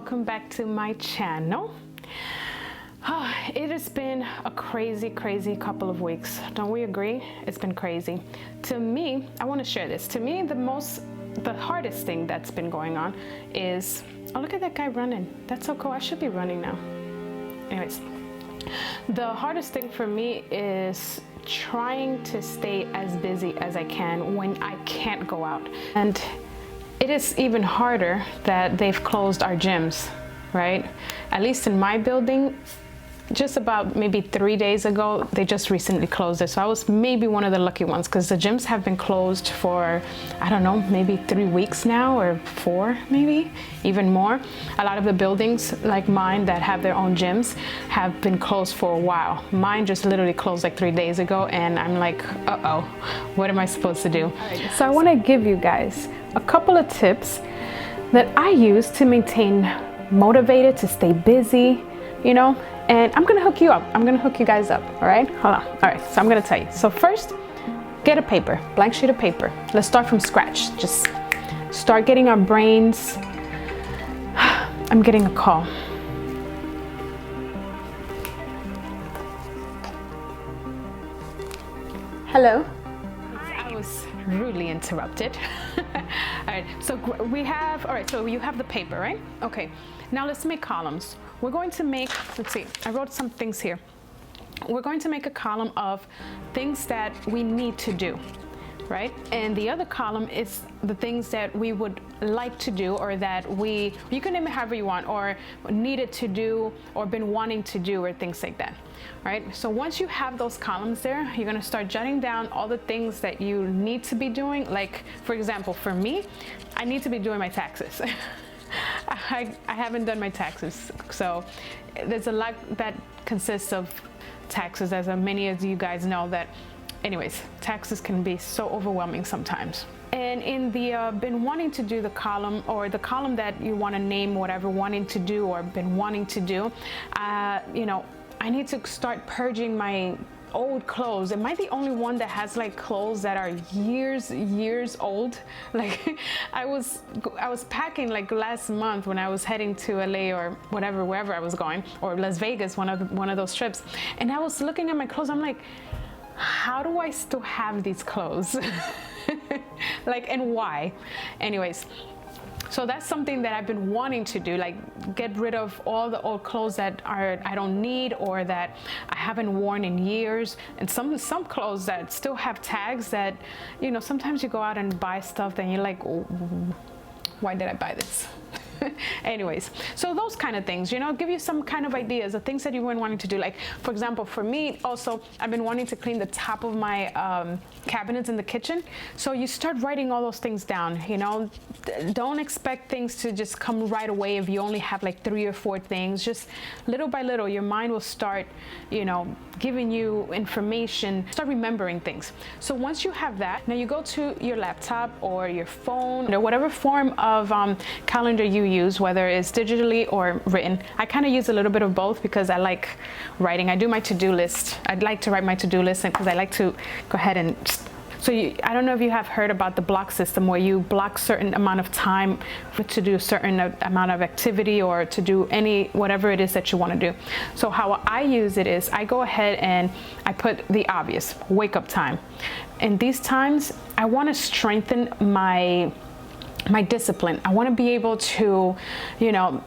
welcome back to my channel. It has been a crazy couple of weeks. Don't we agree? It's been crazy. To me, I want to share this. To me, the hardest thing that's been going on is, oh, look at that guy running. That's so cool. I should be running now. Anyways, the hardest thing for me is trying to stay as busy as I can when I can't go out. And it is even harder that they've closed our gyms, right? At least in my building, just about maybe 3 days ago, they just recently closed it. So I was maybe one of the lucky ones because the gyms have been closed for, I don't know, maybe 3 weeks now, or 4, maybe even more. A lot of the buildings like mine that have their own gyms have been closed for a while. Mine just literally closed like 3 days ago, and I'm like, uh-oh, what am I supposed to do? So I want to give you guys a couple of tips that I use to maintain motivated, to stay busy, you know. And I'm gonna hook you up. I'm gonna hook you guys up, all right? Hold on. All right, so I'm gonna tell you. So first, get a paper, blank sheet of paper. Let's start from scratch. Just start getting our brains. I'm getting a call. Hello? I was rudely interrupted. All right, so we have, all right, so you have the paper, right? Okay, now let's make columns. We're going to make, let's see, I wrote some things here. We're going to make a column of things that we need to do, right? And the other column is the things that we would like to do, or that you can name it however you want, or needed to do, or been wanting to do, or things like that, right? So once you have those columns there, you're gonna start jotting down all the things that you need to be doing. Like, for example, for me, I need to be doing my taxes. I haven't done my taxes, so there's a lot that consists of taxes, as many as you guys know that. Anyways, taxes can be so overwhelming sometimes. And in the been wanting to do the column, or the column that you want to name whatever wanting to do or been wanting to do, you know, I need to start purging my old clothes. Am I the only one that has like clothes that are years old? Like I was packing like last month when I was heading to LA or whatever, wherever I was going, or Las Vegas, one of those trips, and I was looking at my clothes. I'm like, how do I still have these clothes? Like, and why? Anyways, so that's something that I've been wanting to do, like get rid of all the old clothes that I don't need, or that I haven't worn in years. And some clothes that still have tags that, you know, sometimes you go out and buy stuff and you're like, oh, why did I buy this? Anyways, so those kind of things, you know, give you some kind of ideas of things that you've been wanting to do. Like, for example, for me also, I've been wanting to clean the top of my cabinets in the kitchen. So you start writing all those things down, you know. Don't expect things to just come right away if you only have like 3 or 4 things. Just little by little, your mind will start, you know, giving you information, start remembering things. So once you have that, now you go to your laptop or your phone, or whatever form of calendar you use, whether it's digitally or written. I kind of use a little bit of both because I like writing. I do my to-do list. I'd like to write my to-do list because I like to go ahead and so I don't know if you have heard about the block system, where you block certain amount of time to do a certain amount of activity, or to do whatever it is that you want to do. So how I use it is I go ahead and I put the obvious, wake up time. And these times I want to strengthen my discipline. I want to be able to, you know,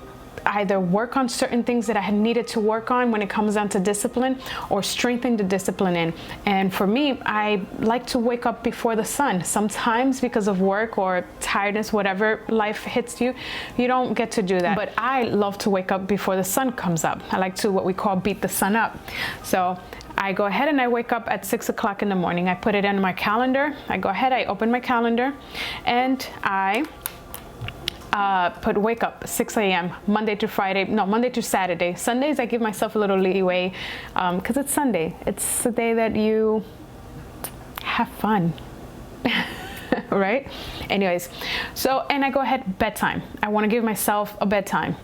either work on certain things that I had needed to work on when it comes down to discipline, or strengthen the discipline in. And for me, I like to wake up before the sun. Sometimes because of work or tiredness, whatever life hits you, you don't get to do that. But I love to wake up before the sun comes up. I like to, what we call, beat the sun up. So I go ahead and I wake up at 6 o'clock in the morning. I put it in my calendar. I go ahead, I open my calendar, and I put wake up 6 a.m. Monday to Saturday. Sundays I give myself a little leeway because it's Sunday. It's the day that you have fun. Right? Anyways, so, and I go ahead, bedtime. I want to give myself a bedtime.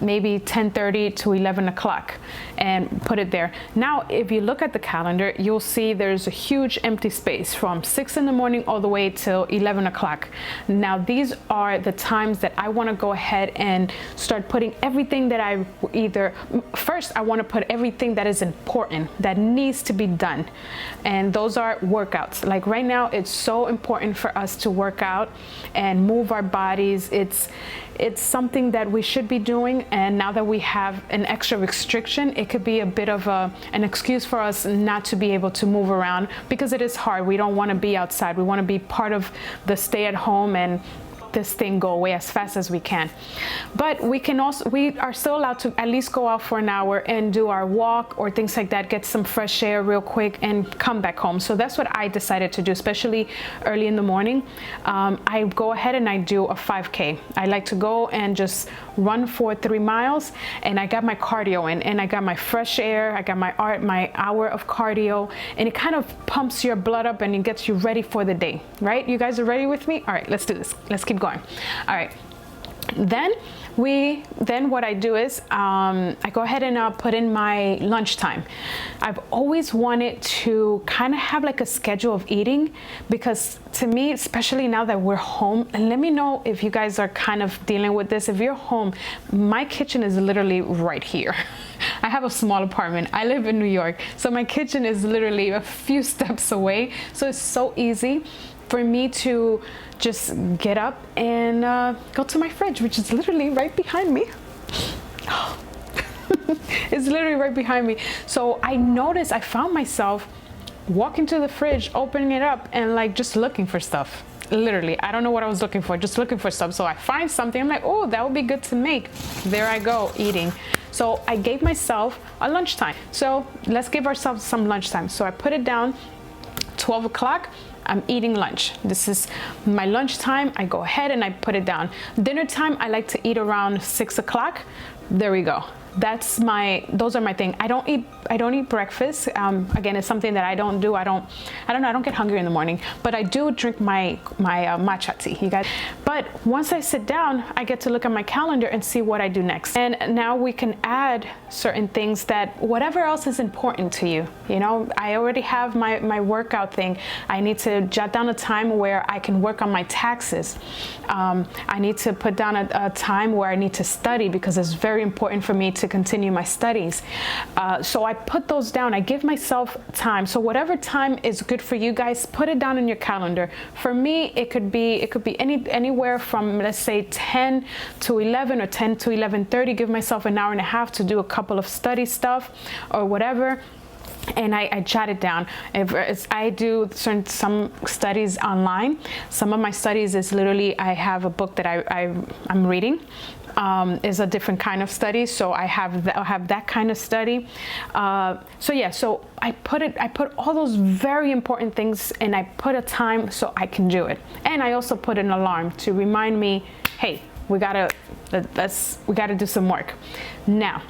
maybe 10:30 to 11 o'clock and put it there. Now, if you look at the calendar, you'll see there's a huge empty space from 6 in the morning all the way till 11 o'clock. Now, these are the times that I want to go ahead and start putting everything that first I want to put everything that is important, that needs to be done. And those are workouts. Like right now, it's so important for us to work out and move our bodies. It's something that we should be doing, and now that we have an extra restriction, it could be a bit of an excuse for us not to be able to move around, because it is hard. We don't want to be outside. We want to be part of the stay at home and this thing go away as fast as we can. But we are still allowed to at least go out for an hour and do our walk or things like that, get some fresh air real quick and come back home. So that's what I decided to do, especially early in the morning. I go ahead and I do a 5K. I like to go and just run for 3 miles, and I got my cardio in, and I got my fresh air, I got my hour of cardio, and it kind of pumps your blood up and it gets you ready for the day, right? You guys are ready with me? All right, let's do this. Let's keep going. All right. Then what I do is I go ahead and put in my lunchtime. I've always wanted to kind of have like a schedule of eating, because to me, especially now that we're home, and let me know if you guys are kind of dealing with this. If you're home, my kitchen is literally right here. I have a small apartment. I live in New York, so my kitchen is literally a few steps away. So it's so easy for me to just get up and go to my fridge, which is literally right behind me. It's literally right behind me. So I found myself walking to the fridge, opening it up, and like just looking for stuff. Literally, I don't know what I was looking for, just looking for stuff. So I find something, I'm like, oh, that would be good to make. There I go, eating. So I gave myself a lunchtime. So let's give ourselves some lunchtime. So I put it down, 12 o'clock. I'm eating lunch. This is my lunchtime. I go ahead and I put it down. Dinner time, I like to eat around 6 o'clock. There we go. Those are my thing. I don't eat breakfast. Again, it's something that I don't do. I don't know. I don't get hungry in the morning, but I do drink my matcha tea, you guys. But once I sit down, I get to look at my calendar and see what I do next. And now we can add certain things, that whatever else is important to you. You know, I already have my workout thing. I need to jot down a time where I can work on my taxes. I need to put down a time where I need to study, because it's very important for me to continue my studies. So I put those down. I give myself time. So whatever time is good for you guys, put it down in your calendar. For me, it could be anywhere from, let's say, 10 to 11 or 10 to 11:30. Give myself an hour and a half to do a couple of study stuff or whatever. And I jot it down. I do some studies online. Some of my studies is literally, I have a book that I'm reading. Is a different kind of study, so I'll have that kind of study. So I put all those very important things, and I put a time so I can do it. And I also put an alarm to remind me, hey, we gotta do some work. Now,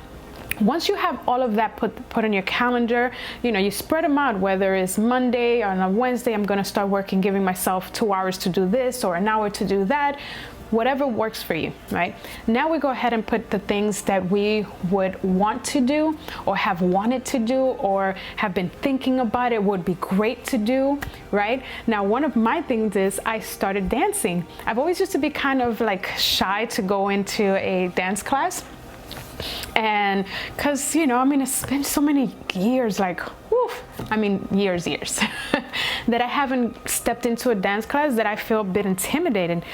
once you have all of that put on your calendar, you know, you spread them out, whether it's Monday or on a Wednesday, I'm gonna start working, giving myself 2 hours to do this or an hour to do that, whatever works for you, right? Now we go ahead and put the things that we would want to do or have wanted to do or have been thinking about it would be great to do, right? Now, one of my things is I started dancing. I've always used to be kind of like shy to go into a dance class. And because, you know, I mean, it's been so many years, like, woof, I mean, years, that I haven't stepped into a dance class, that I feel a bit intimidated.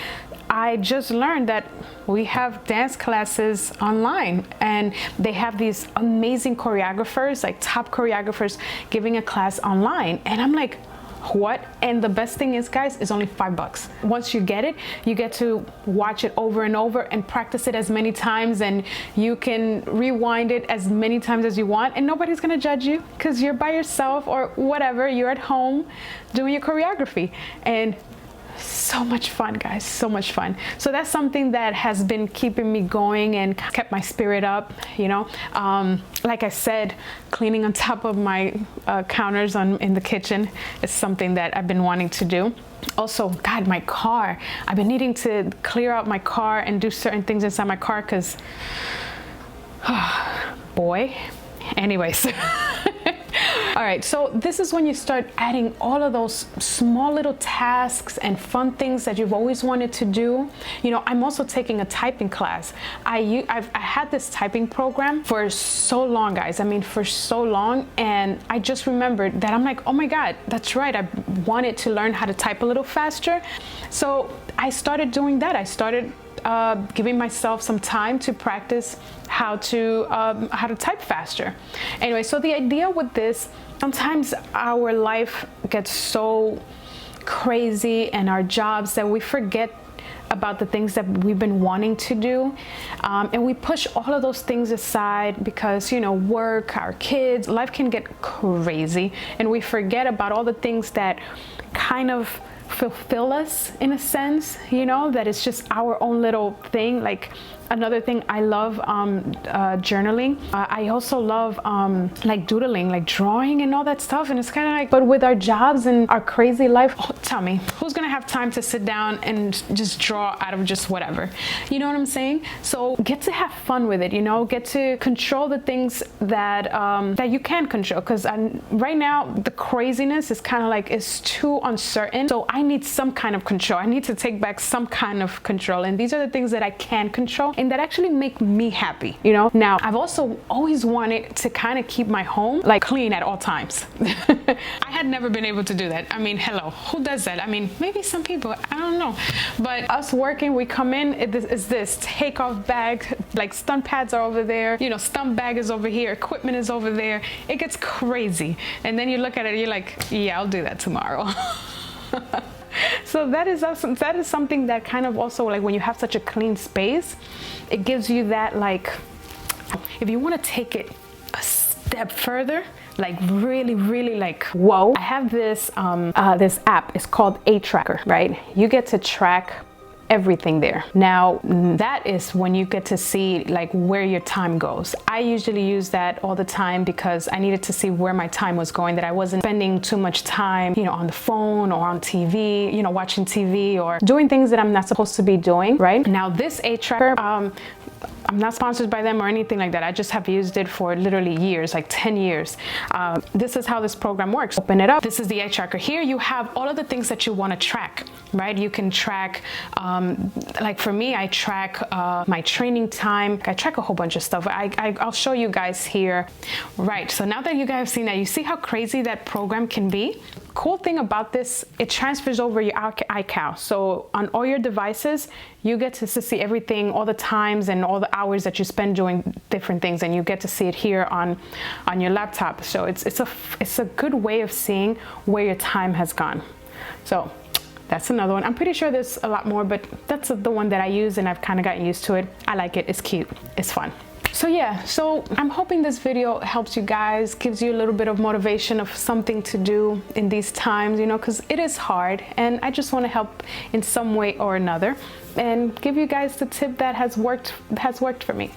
I just learned that we have dance classes online, and they have these amazing choreographers, like top choreographers, giving a class online. And I'm like, what? And the best thing is, guys, it's only $5. Once you get it, you get to watch it over and over and practice it as many times, and you can rewind it as many times as you want, and nobody's gonna judge you because you're by yourself or whatever, you're at home doing your choreography. And so much fun, guys, so much fun. So that's something that has been keeping me going and kept my spirit up, you know. Like I said, cleaning on top of my counters in the kitchen is something that I've been wanting to do. Also, God, my car. I've been needing to clear out my car and do certain things inside my car because Boy. Anyways. All right, so this is when you start adding all of those small little tasks and fun things that you've always wanted to do. You know, I'm also taking a typing class. I had this typing program for so long, guys. I mean, for so long. And I just remembered that I'm like, oh my God, that's right. I wanted to learn how to type a little faster. So I started doing that. I started giving myself some time to practice how to type faster. Anyway, so the idea with this, sometimes our life gets so crazy and our jobs that we forget about the things that we've been wanting to do, and we push all of those things aside because, you know, work, our kids, life can get crazy, and we forget about all the things that kind of fulfill us in a sense, you know, that it's just our own little thing. Like another thing, I love journaling. I also love like doodling, like drawing and all that stuff. And it's kind of like, but with our jobs and our crazy life, oh, tell me, who's gonna have time to sit down and just draw out of just whatever? You know what I'm saying? So get to have fun with it, you know, get to control the things that that you can control. Because right now, the craziness is kind of like, it's too uncertain. So I need some kind of control. I need to take back some kind of control. And these are the things that I can control and that actually make me happy, you know? Now, I've also always wanted to kind of keep my home like clean at all times. I had never been able to do that. I mean, hello, who does that? I mean, maybe some people, I don't know. But us working, we come in, it's this take off bag, like stunt pads are over there, you know, stunt bag is over here, equipment is over there. It gets crazy. And then you look at it, you're like, yeah, I'll do that tomorrow. So that is something that kind of also, like when you have such a clean space, it gives you that, like, if you want to take it a step further, like really like, whoa, I have this this app. It's called A Tracker, right? You get to track everything there. Now that is when you get to see like where your time goes. I usually use that all the time because I needed to see where my time was going, that I wasn't spending too much time, you know, on the phone or on TV, you know, watching TV or doing things that I'm not supposed to be doing, right? Now this A Tracker, I'm not sponsored by them or anything like that. I just have used it for literally years, like 10 years. This is how this program works. Open it up. This is the A Tracker. Here you have all of the things that you want to track, right? You can track, like for me, I track my training time. I track a whole bunch of stuff. I'll show you guys here. Right, so now that you guys have seen that, you see how crazy that program can be? Cool thing about this, it transfers over your iCal. So on all your devices, you get to see everything, all the times and all the hours that you spend doing different things, and you get to see it here on your laptop. So it's a good way of seeing where your time has gone. So that's another one. I'm pretty sure there's a lot more, but that's the one that I use and I've kind of gotten used to it. I like it, it's cute, it's fun. So yeah, so I'm hoping this video helps you guys, gives you a little bit of motivation of something to do in these times, you know, because it is hard, and I just want to help in some way or another and give you guys the tip that has worked for me.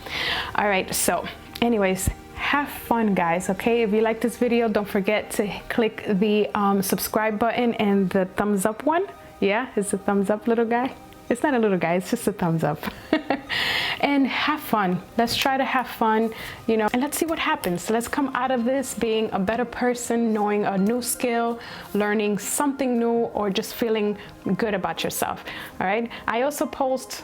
All right, so anyways, have fun, guys. Okay, if you like this video, don't forget to click the subscribe button and the thumbs up one. Yeah, it's a thumbs up, little guy. It's not a little guy, it's just a thumbs up. And have fun. Let's try to have fun, you know, and let's see what happens. Let's come out of this being a better person, knowing a new skill, learning something new, or just feeling good about yourself. All right. I also post,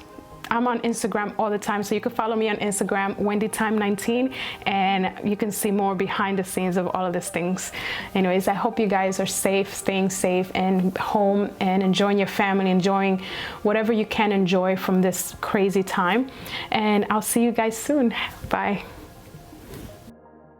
I'm on Instagram all the time, so you can follow me on Instagram, WendyTime19, and you can see more behind the scenes of all of these things. Anyways, I hope you guys are safe, staying safe and home and enjoying your family, enjoying whatever you can enjoy from this crazy time. And I'll see you guys soon. Bye.